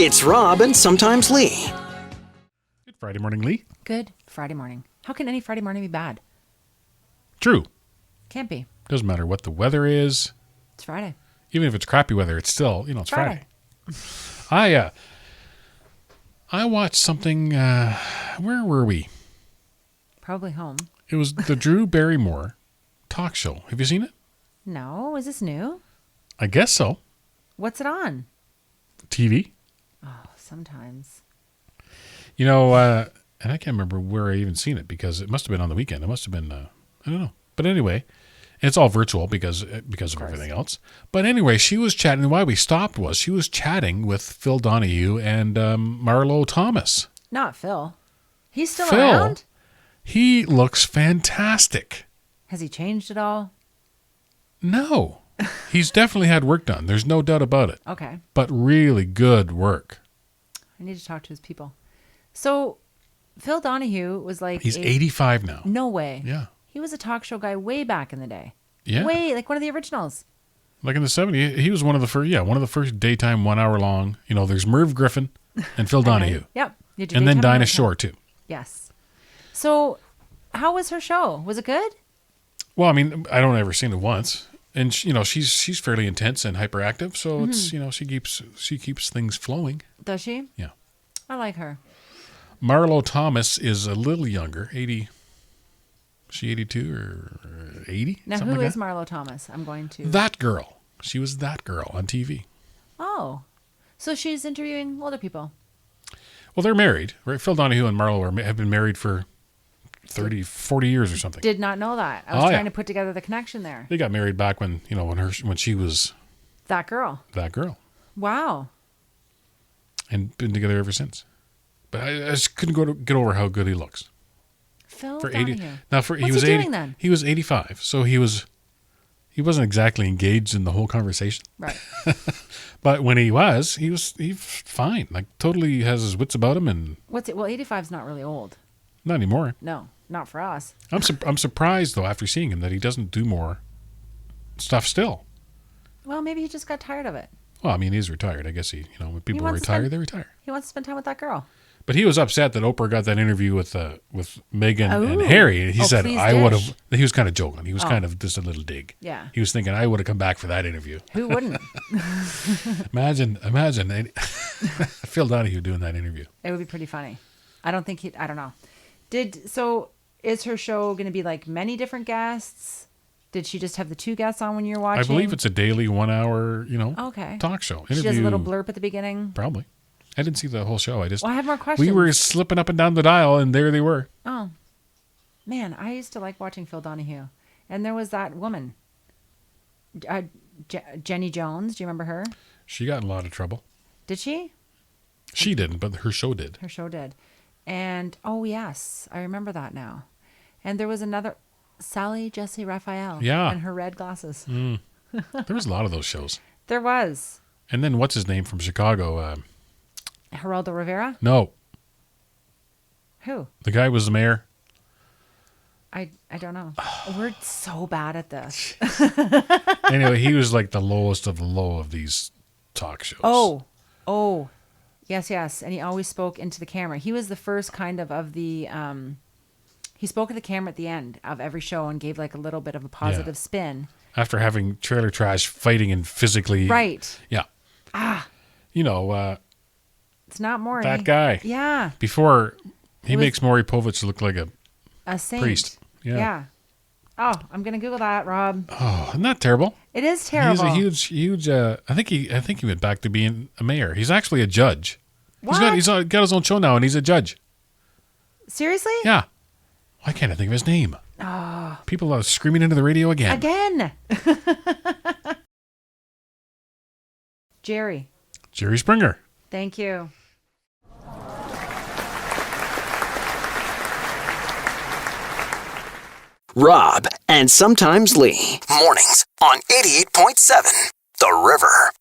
It's Rob and Sometimes Leigh. Good Friday morning, Lee. Good Friday morning. How can any Friday morning be bad? True. Can't be. Doesn't matter what the weather is. It's Friday. Even if it's crappy weather, it's still, it's Friday. I watched something, where were we? Probably home. It was the Drew Barrymore talk show. Have you seen it? No. Is this new? I guess so. What's it on? TV. Oh, sometimes. And I can't remember where I even seen it because it must have been on the weekend. It must have been, I don't know. But anyway, it's all virtual because of everything else. But anyway, she was chatting. Why we stopped was she was chatting with Phil Donahue and Marlo Thomas. Not Phil. He's still Phil, around? he looks fantastic. Has he changed at all? No. He's definitely had work done. There's no doubt about it. Okay. But really good work. I need to talk to his people. So, Phil Donahue was like... He's 85 now. No way. Yeah. He was a talk show guy way back in the day. Yeah. Way, like one of the originals. Like in the 70s. He was one of the first daytime 1 hour long. There's Merv Griffin and Phil Donahue. Yep. And then Dinah Shore, too. Yes. So, how was her show? Was it good? Well, I don't ever seen it once. And she's fairly intense and hyperactive, so it's she keeps things flowing. Does she? Yeah. I like her. Marlo Thomas is a little younger, 80. She 82 or 80? Now, who is Marlo Thomas? I'm going to... That girl. She was that girl on TV. Oh. So she's interviewing older people. Well, they're married, right? Phil Donahue and Marlo have been married for 30, 40 years or something. Did not know that. I was trying to put together the connection there. They got married back when she was... That girl. That girl. Wow. And been together ever since. But I just couldn't get over how good he looks. Phil For Donahue. 80. Now What's he doing then? He was 85, so he wasn't exactly engaged in the whole conversation. Right. But when he was fine. Like totally has his wits about him and What's it? Well, 85 is not really old. not anymore. No, not for us. I'm surprised though after seeing him that he doesn't do more stuff still. Well, maybe he just got tired of it. Well, he's retired. I guess when people wants to retire, spend- they retire. He wants to spend time with that girl. But he was upset that Oprah got that interview with Meghan and Ooh. Harry. And he said, please I would dish. have, he was kind of joking. He was kind of just a little dig. Yeah. He was thinking, I would have come back for that interview. Who wouldn't? Imagine Phil Donahue doing that interview. It would be pretty funny. I don't know. Is her show going to be like many different guests? Did she just have the two guests on when you're watching? I believe it's a daily 1 hour, Okay. talk show. She does a little blurb at the beginning. Probably. I didn't see the whole show. I have more questions. We were slipping up and down the dial, and there they were. Oh, man, I used to like watching Phil Donahue. And there was that woman, Jenny Jones. Do you remember her? She got in a lot of trouble. Did she? She didn't, but her show did. Her show did. And, oh, yes, I remember that now. And there was another, Sally Jesse Raphael. Yeah. And her red glasses. There was a lot of those shows. There was. And then what's his name from Chicago? Geraldo Rivera? No. Who? The guy was the mayor. I don't know. We're so bad at this. Anyway, he was like the lowest of the low of these talk shows. Oh. Yes. And he always spoke into the camera. He was the first kind of the... he spoke at the camera at the end of every show and gave like a little bit of a positive spin. After having trailer trash fighting and physically... Right. Yeah. It's not Maury. That guy. Yeah. Before, he makes Maury Povich look like a saint. priest. Yeah. Oh, I'm gonna Google that, Rob. Oh, isn't that terrible? It is terrible. He's a huge. I think he went back to being a mayor. He's actually a judge. What? He's got his own show now, and he's a judge. Seriously? Yeah. Why can't I think of his name? Oh. People are screaming into the radio again. Jerry Springer. Thank you. Rob and Sometimes Leigh. Mornings on 88.7 The River.